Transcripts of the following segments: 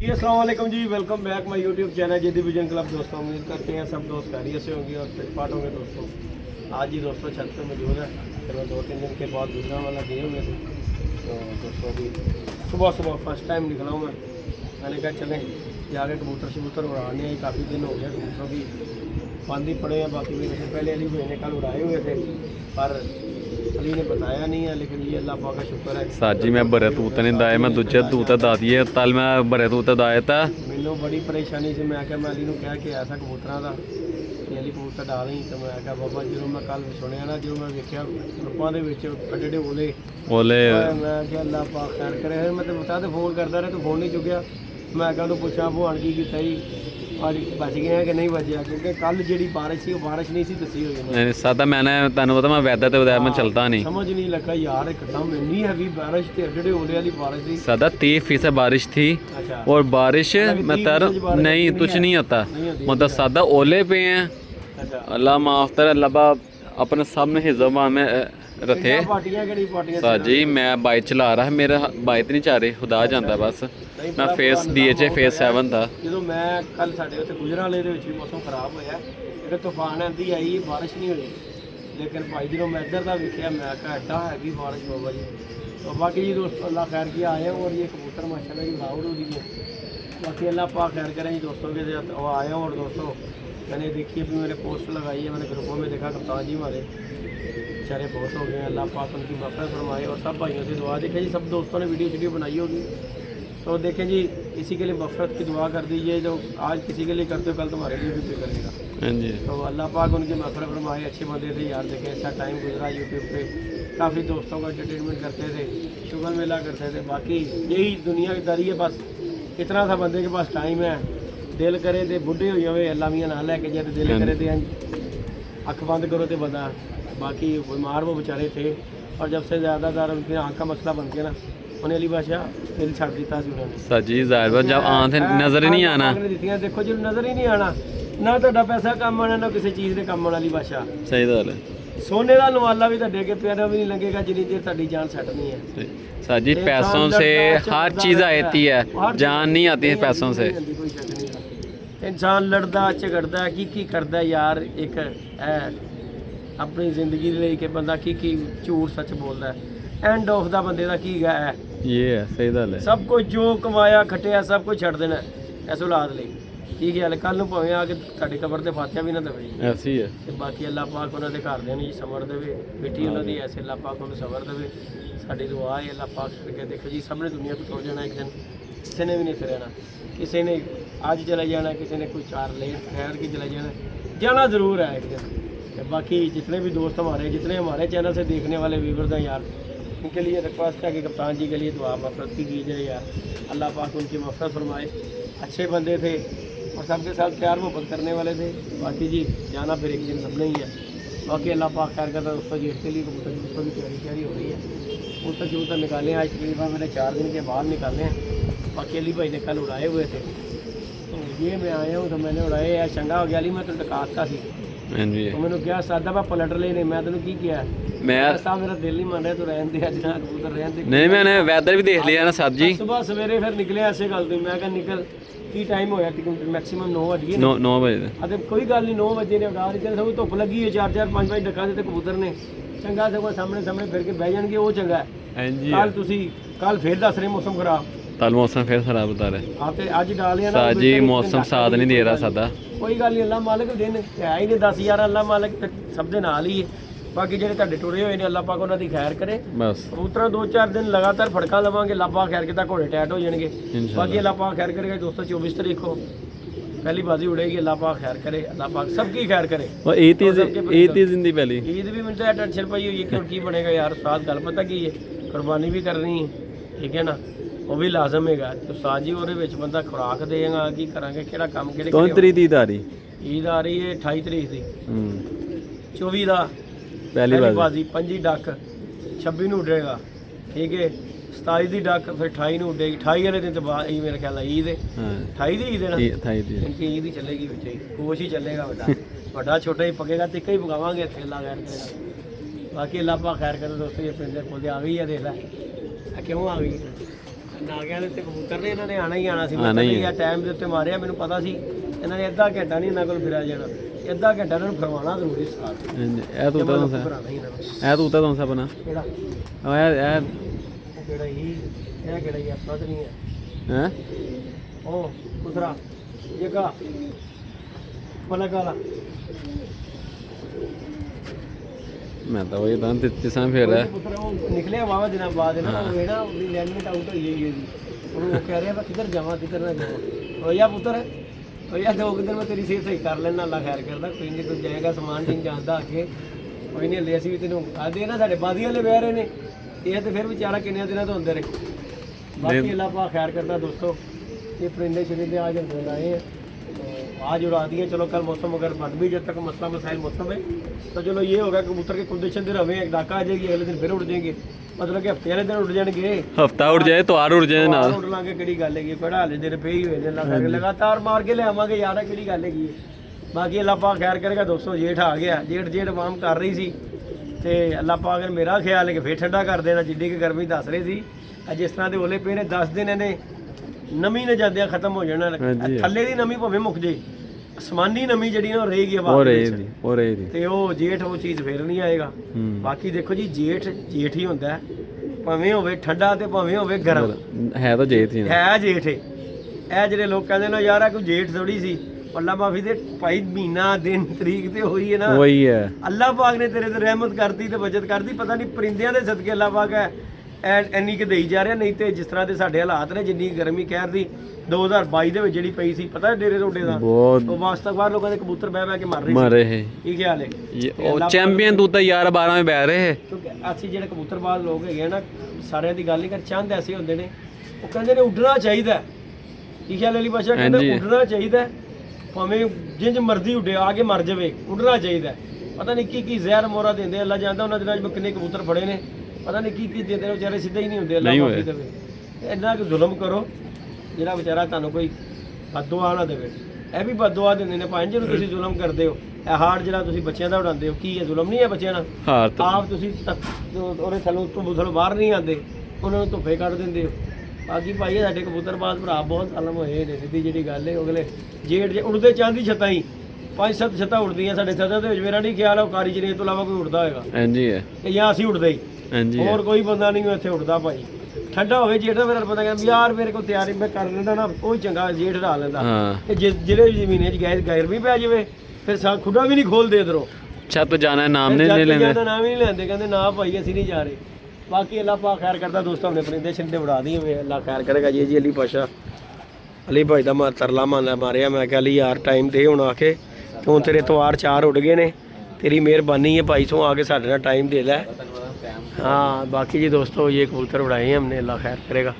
जी अस्सलाम वालेकुम जी, welcome back my YouTube channel J D vision club. दोस्तों उम्मीद करते हैं सब दोस्त खैरियत से होंगे और फिटफाट होंगे। दोस्तों आज ही दोस्तों छत पे मौजूद है। फिर मैं 2-3 दिन के बाद गुजरा वाला गए हुए थे, तो दोस्तों अभी सुबह सुबह फर्स्ट टाइम निकला हूँ मैं। मैंने कहा चलें जाके कबूतर शबूतर उड़ाने हैं, काफ़ी दिन हो गया कबूतरों की बंद ही पड़े हैं। बाकी मेरे से पहले अली भाई ने कल उड़ाए हुए थे पर अली ने बताया नहीं है, लेकिन ये अल्लाह पाक का शुक्र है। साजी मैं बड़े तूत नहीं दाए, मैं दूजे तूत दादिए तल मैं बड़े तूत दाए था। मैनू बड़ी परेशानी से मैं मैं अली कह के आया था कबूतर का कि अली कबूतर डाल ही, तो मैं क्या बाबा जो मैं कल सुनिया ना, जो मैं वेख्या ग्रुपों के एडे ओले ओले मैं क्या अल्लाह पाक खैर करे। मैं तो बता तो फोन करता रहा, तो फोन नहीं चुकिया। मैं क्या पूछा भगवान की किया ही और बच गए हैं कि नहीं बचे, क्योंकि कल जी बारिश थी वो बारिश नहीं सी दसी हुई। सादा मैंने तेन पता मैं वैदा तो मैं चलता नहीं, समझ नहीं लगा यार, एकदम इतनी हैवी बारिश थी, एडे ओले वाली बारिश थी। सादा 30% बारिश थी। अच्छा। और बारिश मतलब नहीं कुछ नहीं होता, मतलब सादा ओले पे हैं। अच्छा। अल्लाह माफ कर, अल्लाह अपने सामने हिजमा में रखे। साजी मैं बाइक चला रहा है, मेरा बाइक नहीं चाह रही, खुदा जानता बस। मैं फेस DHA फेस 7 था जो मैं कल साढ़े उत्ते गुजरा वाले भी मौसम खराब होया, जो तूफान आंधी आई बारिश नहीं हुई, लेकिन भाई जो मैं इधर का वेख्या मैं क्या एडा हैवी बारिश बाबा जी। तो बाकी जी दोस्तों अल्लाह खैर किया आए और ये कबूतर माशाल्लाह जी लाउड हो रही है। बाकी अल्लाह पाक खैर करें जी दोस्तों के आए हैं। और दोस्तों मैंने देखी अभी मैंने पोस्ट लगाई है, मैंने ग्रुपों में देखा कप्तान जी हमारे बेचारे बहुत हो गए हैं, अल्लाह पाक उनकी मफ़रत फरमाए। और सब भाइयों से दुआ, देखें जी सब दोस्तों ने वीडियो बनाई होगी, तो देखें जी इसी के लिए मफ़रत की दुआ कर दीजिए। जो आज किसी के लिए करते हो कल तुम्हारे लिए भी करेगा। हाँ जी। तो अल्लाह पाक उनकी मफ़रत फरमाए। अच्छे बंदे थे यार, देखें अच्छा टाइम गुजरा यूट्यूब पे, काफ़ी दोस्तों का एंटरटेनमेंट करते थे, शुगर मेला करते थे। बाकी यही दुनियादारी है, बस इतना सा बंदे के पास टाइम है, दिल करे तो बुढ़े हो जाए अल्लाह मियाँ ना लैके जाए, तो दिल करे तो अख बंद करो तो बंदा। बाकी बीमार वो बेचारे थे और जब से ज़्यादातर उनकी आँख का मसला बन गया ना, उन्हें अली बादशाह दिल छड़ दिता सी उन्होंने। साजी जाहिर जब आंख नजर ही नहीं आना, देखो जो नजर ही नहीं आना, ना तो पैसा कम आना, ना किसी चीज़ ने कम आना। अली बादशाह सही गल है। सोने का नवाला भी तुहाडे अगे प्यारा भी नहीं लगेगा जिन्नी देर तुहाडी जान सेट नहीं है। साजी पैसों से हर चीज़ आती है, जान नहीं आती है पैसों से। इंसान लड़दा झगड़दा की करदा यार, एक है अपनी जिंदगी लिए कि बंदा की झूठ सच बोलता है, एंड ऑफ दा बंदे दा की है ये है। सही गल है। सब कुछ जो कमाया खटिया सब कुछ छड़ देना इस औलाद लिए। ठीक है, कल नूं भावें आके तुहाडी कबर ते फातिहा भी ना देवे। ऐसी है। ते बाकी अल्लाह पाक उन्हां दे घरदियां नूं जी समझ देवे, बेटी उन्हां दी ऐसे अल्लाह पाक उन्हें समझ देवे। साडी दुआ है अल्लाह पाक करके देखो जी सबने दुनिया को टुर जाना एक दिन, किसी ने भी नहीं फिर रहना, किसी ने आज चला जाना, किसी ने कुछ 4 लेट ठहर के चला जाना ज़रूर है एक दिन। बाकी जितने भी दोस्त हमारे, जितने हमारे चैनल से देखने वाले व्यूअर्स हैं यार, उनके लिए रिक्वेस्ट है कि कप्तान जी के लिए दुआ मफ़रत की कीजिए यार, अल्लाह पाक उनकी मफ़रत फरमाए। अच्छे बंदे थे और सबके साथ प्यार मोहब्बत करने वाले थे। बाकी जी जाना फिर एक दिन सबने ही है। बाकी अल्लाह पाक खैर करता है दोस्तों जी, इसके लिए कबूतर की तैयारी हो रही है। कबूतर निकाले आज तकरीबन मैंने 4 दिन के बाद निकाले हैं। बाकी अली भाई ने कल उड़ाए हुए थे, तो ये मैं आया हूँ तो मैंने उड़ाए यार, चंगा हो गया अली, मैं तो डकाता सी। तो मैंने क्या सादा मैं पलट लेने, मैं तेन की किया मैं साहब मेरा दिल नहीं मान रहा, तू रहन दे अज ना कबूतर रहन दे। नहीं मैंने वैदर भी देख लिया ना साहब जी। सुबह सवेरे फिर निकले ऐसे गल तो मैं क्या निकल की टाइम होया मैक्सिमम 9 बज गए 9 बजे। अरे कोई गल नहीं, 9 बजे ने उड़ा रही सब धुप लगी है, 4-4-5 डका देते कबूतर ने, चंगा सगों सामने फिर के बह जाएंगे, वो चंगा है। कल तुसी कल फिर दस रहे मौसम खराब, कल मौसम फिर खराब बता रहे। हाँ तो अज डाल साजी मौसम साथ नहीं दे रहा सादा। कोई गल नहीं, अल्लाह मालिक दिन है ही ने 10,000 अल्लाह मालिक सब दे नाल ही है। बाकी ਜਿਹੜੇ ਤੁਹਾਡੇ ਟੁਰੇ ਹੋਏ ਨੇ अल्लाह पाक ਉਹਨਾਂ ਦੀ ਖੈਰ ਕਰੇ। बस ਕਬੂਤਰਾਂ 2-4 दिन लगातार फड़का लवांगे, अल्लाह पाक खैर किता घोड़े टैट हो जाएंगे। बाकी अल्लाह पाक खैर करेगा दोस्तों, 24 तारीख को पहली बाजी उड़ेगी, अल्लाह पाक खैर करे, अल्लाह पाक सबकी खैर करे। और ईद जिंदी पहली ईद भी मिलता है, टेंशन पाई हुई है कि की बनेगा यार, साथ गल पता की है, कुर्बानी भी करनी है, ठीक है ना, वो भी लाजम है। तो साथ जी वो बंदा खुराक देगा की करा किहड़ा काम किहड़े। कौन तरीक ईद आ रही? ईद आ रही है 28 तारीख की, 24 का पहली बाजी, 25 डक 26 ਨੂੰ उड़ेगा, ठीक है, 27 की डक फिर 28 ਨੂੰ उड़ेगी। 28 वाले दिन तो बाद मेरे ख्याल ईद है, 28 की ईद है ना, 28 ईद ही चलेगी, बच्चे कोश ही चलेगा, बड़ा छोटा ही पकेगा, टिक्का ही पकावांगे इतने अल्लाह खैर करेगा। बाकी अल्लाह पाक खैर करे दोस्तों। ये पिंड खोलते आ गई है, देख ला क्यों आ गई, ਨਾਗਿਆਂ ਦੇ ਉੱਤੇ ਕਬੂਤਰ ਨੇ ਇਹਨਾਂ ਨੇ ਆਣਾ ਹੀ ਆਣਾ ਸੀ। ਮੈਂ ਤਾਂ ਟਾਈਮ ਦੇ ਉੱਤੇ ਮਾਰਿਆ, ਮੈਨੂੰ ਪਤਾ ਸੀ ਇਹਨਾਂ ਨੇ ਅੱਧਾ ਘੰਟਾ ਨਹੀਂ ਇਹਨਾਂ ਕੋਲ ਫਿਰਿਆ ਜਾਣਾ, ਅੱਧਾ ਘੰਟਾ ਇਹਨਾਂ ਨੂੰ ਫਰਮਾਉਣਾ ਜ਼ਰੂਰੀ ਸੀ। ਇਹ ਤੂੰ ਤਾਂ ਸਾ ਬਣਾ ਕਿਹੜਾ ਇਹ ਕਿਹੜਾ ਹੀ ਇਹ ਕਿਹੜਾ ਹੀ ਆਪਣਾ ਤਾਂ ਨਹੀਂ ਹੈ ਹੈ ਉਹ ਦੂਸਰਾ ਜਗਾ ਪਲਕ ਵਾਲਾ। ਮੈਂ ਤਾਂ ਉਹੀ ਤਾਂ ਦਿੱਤੀ ਸਾਂ ਫਿਰ ਪੁੱਤਰ ਉਹ ਨਿਕਲਿਆ ਵਾਵਾ ਦਿਨਾਂ ਬਾਅਦ ਨਾ ਉਹ ਹੈ ਨਾ ਉਹਦੀ ਲੈਂਡਮੈਂਟ ਆਊਟ ਹੋਈ ਹੈ ਜੀ। ਉਹਨੂੰ ਉਹ ਕਹਿ ਰਿਹਾ ਮੈਂ ਕਿੱਧਰ ਜਾਵਾਂ ਕਿੱਧਰ ਨਾ ਜਾਵਾਂ। ਹੋਇਆ ਪੁੱਤਰ ਹੋਇਆ 2 ਦਿਨ ਮੈਂ ਤੇਰੀ ਸਿਹਤ ਸਹੀ ਕਰ ਲੈਣਾ, ਅੱਲਾ ਖੈਰ ਕਰਦਾ। ਕੋਈ ਨਹੀਂ ਤੂੰ ਜਾਏਗਾ ਸਮਾਨ ਨਹੀਂ ਜਾਂਦਾ ਅੱਗੇ ਕੋਈ ਨਹੀਂ ਲੈ ਅਸੀਂ ਵੀ ਤੈਨੂੰ ਆਦੇ ਨਾ ਸਾਡੇ ਬਾਦੀ ਵਾਲੇ ਬਹਿ ਰਹੇ ਨੇ ਇਹ ਤੇ ਫਿਰ ਵਿਚਾਰਾ ਕਿੰਨੇ ਦਿਨਾਂ ਤੋਂ ਹੁੰਦੇ ਰਹੇ। ਬਾਕੀ ਅੱਲਾ ਪਾ ਖੈਰ ਕਰਦਾ ਦੋਸਤੋ। ये परिंदे शरिंदे आज हम आए हैं तो आज उड़ा दिए। चलो कल मौसम अगर बन भी जब तक मसला मसाइल मौसम है तो चलो ये होगा कबूतर के कंडीशन दिन हमें एक डाका आ जाएगी, अगले दिन फिर उड़ जाएंगे। मतलब कि हफ्ते वाले दिन उड़ जाएंगे, हफ्ता उड़ जाए तो आर उड़ जाए ना उड़ लांगे किहड़ी गल है पढ़ा ले दिन पे ही हुए लगातार मार के लियावांगे यार किहड़ी गल है। बाकी अल्लाह पाक खैर करेगा दोस्तों। जेठ आ गया, जेठ वाम कर रही सी ते अल्लाह पाक ने मेरा ख्याल है कि फिर ठंडा कर देना। जिड्डी की गर्मी दस रही थी जिस तरह के ओले पे ने 10 दिन इन्हें नमी ने जांदियां खत्म हो जाना। थल्ले दी नमी भावें मुक जे, आसमानी नमी ਜਿਹੜੀ ਨਾ ਰਹੇਗੀ ਆਵਾਜ਼ ਉਹ ਰਹੇਗੀ ਤੇ ਉਹ ਜੇਠ ਉਹ ਚੀਜ਼ ਫੇਰ ਨਹੀਂ ਆਏਗਾ। ਬਾਕੀ ਦੇਖੋ ਜੀ ਜੇਠ ਹੀ ਹੁੰਦਾ ਭਾਵੇਂ ਹੋਵੇ ਠੰਡਾ ਤੇ ਭਾਵੇਂ ਹੋਵੇ ਗਰਮ, ਹੈ ਤਾਂ ਜੇਠ ਹੀ ਹੈ ਜੇਠ। ਇਹ ਜਿਹੜੇ ਲੋਕ ਕਹਿੰਦੇ ਨੇ ਯਾਰ ਆ ਕੋਈ ਜੇਠ ਥੋੜੀ ਸੀ, ਅੱਲਾ ਮਾਫੀ ਦੇ ਭਾਈ ਮਹੀਨਾ ਦਿਨ ਤਰੀਕ ਤੇ ਹੋਈ ਹੈ ਨਾ, ਉਹੀ ਹੈ। ਅੱਲਾ ਪਾਕ ਨੇ ਤੇਰੇ ਤੇ ਰਹਿਮਤ ਕਰਤੀ ਤੇ ਬਚਤ ਕਰਤੀ। ਪਤਾ ਨਹੀਂ ਪਰਿੰਦਿਆਂ ਦੇ ਸਦਕੇ ਅੱਲਾ ਪਾਕ ਹੈ ਇੰਨੀ ਕਿ ਦੇਈ ਜਾ ਰਿਹਾ। ਨਹੀਂ ਤੇ ਜਿਸ ਤਰ੍ਹਾਂ ਦੇ ਸਾਡੇ ਹਾਲਾਤ ਨੇ ਜਿੰਨੀ ਗਰਮੀ ਕਹਿਰ ਦੀ 2022 ਦੇ ਵਿੱਚ ਜਿਹੜੀ ਪਈ ਸੀ ਪਤਾ ਡੇਰੇ ਰੋਡੇ ਦਾ ਉਹ ਵਾਸਤਵ ਲੋਕਾਂ ਦੇ ਕਬੂਤਰ ਬਹਿ ਕੇ ਮਰ ਰਹੇ ਸੀ। ਕੀ ਖਿਆਲ ਹੈ ਉਹ ਚੈਂਪੀਅਨ ਤੂੰ ਤਾਂ 11-12 ਵਿੱਚ ਬਹਿ ਰਹੇ ਕਿਉਂਕਿ ਅਸੀਂ ਜਿਹੜੇ ਕਬੂਤਰਬਾਜ਼ ਲੋਕ ਹੈਗੇ ਨਾ ਸਾਰਿਆਂ ਦੀ ਗੱਲ ਨਹੀਂ ਕਰ ਚੰਦ ਐਸੇ ਹੁੰਦੇ ਨੇ ਉਹ ਕਹਿੰਦੇ ਨੇ ਉੱਡਣਾ ਚਾਹੀਦਾ। ਕੀ ਖਿਆਲ ਅਲੀ ਬਾਸ਼ਾ ਕਹਿੰਦੇ ਉੱਡਣਾ ਚਾਹੀਦਾ ਭਾਵੇਂ ਜਿੰਜ ਮਰਜ਼ੀ ਉੱਡੇ ਆ ਕੇ ਮਰ ਜਾਵੇ, ਉੱਡਣਾ ਚਾਹੀਦਾ। ਪਤਾ ਨਹੀਂ ਕੀ ਜ਼ਹਿਰ ਮੋਰਾ ਦਿੰਦੇ ਅੱਲਾ ਜਾਣਦਾ। ਉਹਨਾਂ ਦਿਨਾਂ 'ਚ ਕਿੰਨੇ ਕਬੂਤਰ ਫੜੇ ਨੇ ਪਤਾ ਨਹੀਂ ਕੀ ਦਿੰਦੇ ਨੇ ਵਿਚਾਰੇ ਸਿੱਧੇ ਹੀ ਨਹੀਂ ਹੁੰਦੇ। ਅੱਲਾ ਮਾਫੀ ਦੇਵੇ। ਇੰਨਾ ਕੁ ਜ਼ੁਲਮ ਕਰੋ ਜਿਹੜਾ ਵਿਚਾਰਾ ਤੁਹਾਨੂੰ ਕੋਈ ਬਦਦੁਆ ਨਾ ਦੇਵੇ। ਇਹ ਵੀ ਬਦਦੁਆ ਦਿੰਦੇ ਨੇ ਭਾਵੇਂ ਜਿਹਨੂੰ ਤੁਸੀਂ ਜ਼ੁਲਮ ਕਰਦੇ ਹੋ। ਇਹ ਹਾਰਟ ਜਿਹੜਾ ਤੁਸੀਂ ਬੱਚਿਆਂ ਦਾ ਉਡਾਉਂਦੇ ਹੋ ਕੀ ਇਹ ਜ਼ੁਲਮ ਨਹੀਂ ਹੈ ਬੱਚਿਆਂ ਨਾਲ? ਆਪ ਤੁਸੀਂ ਉਹਦੇ ਥੱਲੋਂ ਤੋਂ ਬਾਹਰ ਨਹੀਂ ਆਉਂਦੇ, ਉਹਨਾਂ ਨੂੰ ਧੁੱਪੇ ਕੱਢ ਦਿੰਦੇ ਹੋ। ਬਾਕੀ ਭਾਈ ਸਾਡੇ ਕਬੂਤਰਬਾਜ਼ ਭਰਾ ਬਹੁਤ ਜ਼ਾਲਮ ਹੋਏ ਨੇ, ਸਿੱਧੀ ਜਿਹੜੀ ਗੱਲ ਹੈ। ਅਗਲੇ ਜੇਠ ਜੇ ਉੜਦੇ ਚਾਂਦੀ ਛੱਤਾਂ ਹੀ 5-7 ਛੱਤਾਂ ਉੜਦੀਆਂ ਸਾਡੇ ਛੱਤਾਂ ਦੇ ਵਿੱਚ। ਮੇਰਾ ਨਹੀਂ ਖਿਆਲ ਉਹ ਕਾਰੀ ਜਨੇ ਤੋਂ ਇਲਾਵਾ ਕੋਈ ਉੜਦਾ ਹੋਏਗਾ। ਹਾਂਜੀ ਹੈ ਤੇ ਜਾਂ ਅਸੀਂ ਉੜਦੇ ਹੀ ਹੋਰ ਕੋਈ ਬੰਦਾ ਨਹੀਂ ਇੱਥੇ ਉੱਡਦਾ ਭਾਈ। ਠੰਡਾ ਹੋਵੇ ਜੇਠ ਦਾ ਫਿਰ ਪਤਾ ਕਹਿੰਦਾ ਯਾਰ ਮੇਰੇ ਕੋਲ ਤਿਆਰੀ ਮੈਂ ਕਰ ਲੈਂਦਾ ਨਾ, ਉਹ ਚੰਗਾ ਜੇਠ ਢਾ ਲੈਂਦਾ। ਤੇ ਜਿਹੜੇ ਜ਼ਮੀਨੇ 'ਚ ਗੈਰ ਵੀ ਪੈ ਜਾਵੇ ਫਿਰ ਖੁੱਡਾ ਵੀ ਨਹੀਂ ਖੋਲਦੇ ਇਧਰੋਂ ਛੱਤ ਜਾਣਾ ਨਾਮ ਨਹੀਂ ਲੈਂਦੇ, ਨਾਮ ਹੀ ਨਹੀਂ ਲੈਂਦੇ। ਕਹਿੰਦੇ ਨਾ ਭਾਈ ਅਸੀਂ ਨਹੀਂ ਜਾ ਰਹੇ। ਬਾਕੀ ਅੱਲਾਹ ਪਾਕ ਖੈਰ ਕਰਦਾ ਦੋਸਤੋ। ਆਪਣੇ ਪਰਿੰਦੇ ਛਿੰਦੇ ਉਡਾ ਦੀ ਹੋਵੇ ਅੱਲਾਹ ਖੈਰ ਕਰੇਗਾ ਜੀ। ਅਲੀ ਪਾਸ਼ਾ ਅਲੀ ਭਾਈ ਦਾ ਮੈਂ ਤਰਲਾ ਮਾਰਿਆ, ਮੈਂ ਕਿਹਾ ਅਲੀ ਯਾਰ ਟਾਈਮ ਦੇ ਹੁਣ ਆ ਕੇ ਤੂੰ ਤੇਰੇ ਤਵਾਰ 4 ਉੱਡ ਗਏ ਨੇ, तेरी मेहरबानी है भाई सो आके साढ़े ना टाइम दे ला। हाँ बाकी जी दोस्तों ये कबूतर उड़ाए हैं हमने, अल्लाह खैर करेगा।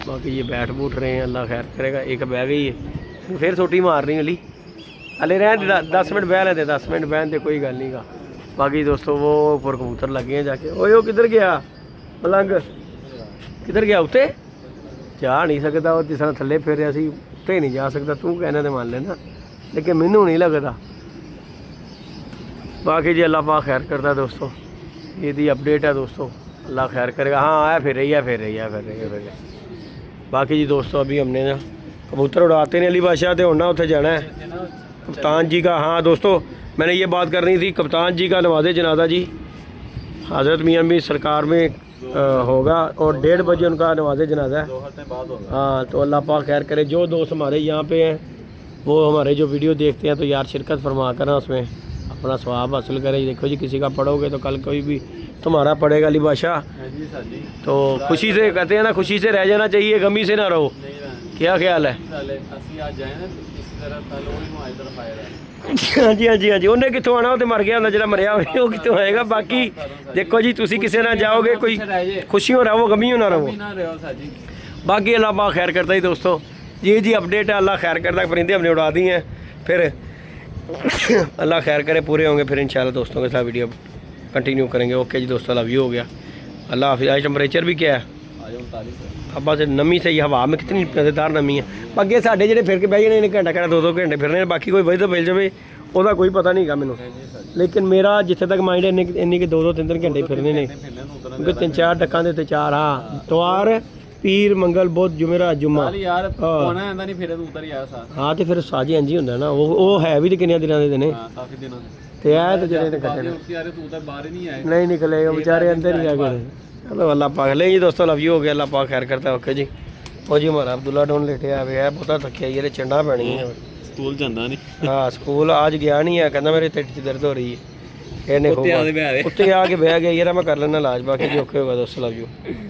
बाकी ये बैठ बूठ रहे हैं, अल्लाह खैर करेगा। एक बह गई है फिर सोटी मार रही अली अले रह 10 मिनट बह लेते, 10 मिनट बहन दे कोई गल नहीं गा। बाकी दोस्तों वो ऊपर कबूतर लगे हैं जाके। ओए वो किधर गया मलंग, किधर गया? उत्ते जा नहीं सकता वो जिस तरह थले फिर असी उत्ते नहीं जा सकता। तू कहना तो मान लेना लेकिन मैनू नहीं लगता। बाकी जी अल्लाह पाक खैर करता दोस्तों, ये दी अपडेट है दोस्तों, अल्लाह खैर करेगा। हाँ आया फिर रही है। बाकी जी दोस्तों अभी हमने ना कबूतर उड़ाते हैं अली बादशाह तो होना उत्थे जाना है कप्तान जी का। हाँ दोस्तों मैंने ये बात करनी थी, कप्तान जी का नवाज़े जनाजा जी हज़रत मियाँ भी सरकार में होगा और 1:30 बजे उनका नवाज़े जनाजा है। हाँ तो अल्लाह पाक खैर करे। जो दोस्त हमारे यहाँ पे हैं वो हमारे जो वीडियो देखते हैं तो यार शिरकत फरमा करना, उसमें अपना स्वाब हासिल करें। देखो जी किसी का पढ़ोगे तो कल कोई भी तुम्हारा पढ़ेगा अली बादशाह। तो खुशी से कहते हैं ना, खुशी से रह जाना चाहिए, गमी से ना रहो। क्या ख्याल है? हाँ जी हाँ जी हाँ जी। उन्हें कितों आना तो मर गया जो मरिया हो वो कितों आएगा। बाकी देखो जी तुसी किसी ना जाओगे कोई खुशियों रहो गमियों ना रहो। बाकी अल्लाह पाक खैर करता ही दोस्तों। जी जी अपडेट है, अल्लाह खैर करता। परिंदे हमने उड़ा दी हैं, फिर अल्लाह खैर करे पूरे होंगे फिर इंशाल्लाह दोस्तों के साथ वीडियो कंटिन्यू करेंगे। ओके जी दोस्तों लव यू हो गया। अल्लाह हाफिज़। आज टेम्परेचर भी क्या है अब से नमी सही, हवा में कितनी मज़ेदार नमी है। बाकी साढ़े जो फिर के बह जाने घंटा घंटा 2-2 घंटे फिरने, बाकी कोई वजह तो मिल जाए ਉਹਦਾ कोई पता नहीं गा मैनू। लेकिन मेरा जिथे तक माइंड इन्नी कि 2-2 3-3 घंटे फिरने ने क्योंकि 3-4 डक्कां दे उत्ते 4 हाँ तवार ਪੀਰ ਮੰਗਲ ਬੁੱਧ ਜੁਮੇਰਾਤ ਜੁਮਾ ਚੱਲ ਯਾਰ ਕੋਣਾ ਆਂਦਾ ਨਹੀਂ ਫਿਰ ਤੂੰ ਉਤਰ ਯਾਰ ਸਾਥ ਹਾਂ ਤੇ ਫਿਰ ਸਾਜੀ ਇੰਜ ਹੀ ਹੁੰਦਾ ਨਾ ਉਹ ਹੈ ਵੀ ਤੇ ਕਿੰਨੇ ਦਿਨਾਂ ਦੇ ਨੇ ਹਾਂ ਕਾਫੀ ਦਿਨਾਂ ਦੇ ਤੇ ਇਹ ਤੇ ਜਿਹੜੇ ਨੇ ਕੱਟੇ ਉੱਤੇ ਯਾਰ ਤੂੰ ਤਾਂ ਬਾਹਰ ਹੀ ਨਹੀਂ ਆਏ ਨਹੀਂ ਨਿਕਲੇਗਾ बेचारे अंदर ही आ गए चलो अल्लाह पाक ले जी दोस्तों लव यू हो गया अल्लाह पाक खैर करता है ओके जी वो जी हमारा अब्दुल्ला डोन लेटे आ गया है पता थकिया ये चंडा पैनी है ਸਕੂਲ ਜਾਂਦਾ ਨਹੀਂ हाँ स्कूल आज गया नहीं है कहना मेरे टिड्ड च दर्द हो रही है ਉੱਤੇ ਆ ਦੇ उत्ते आके बह गया यार मैं कर लेना इलाज बाकी जो ओके होगा दोस्तों लव यू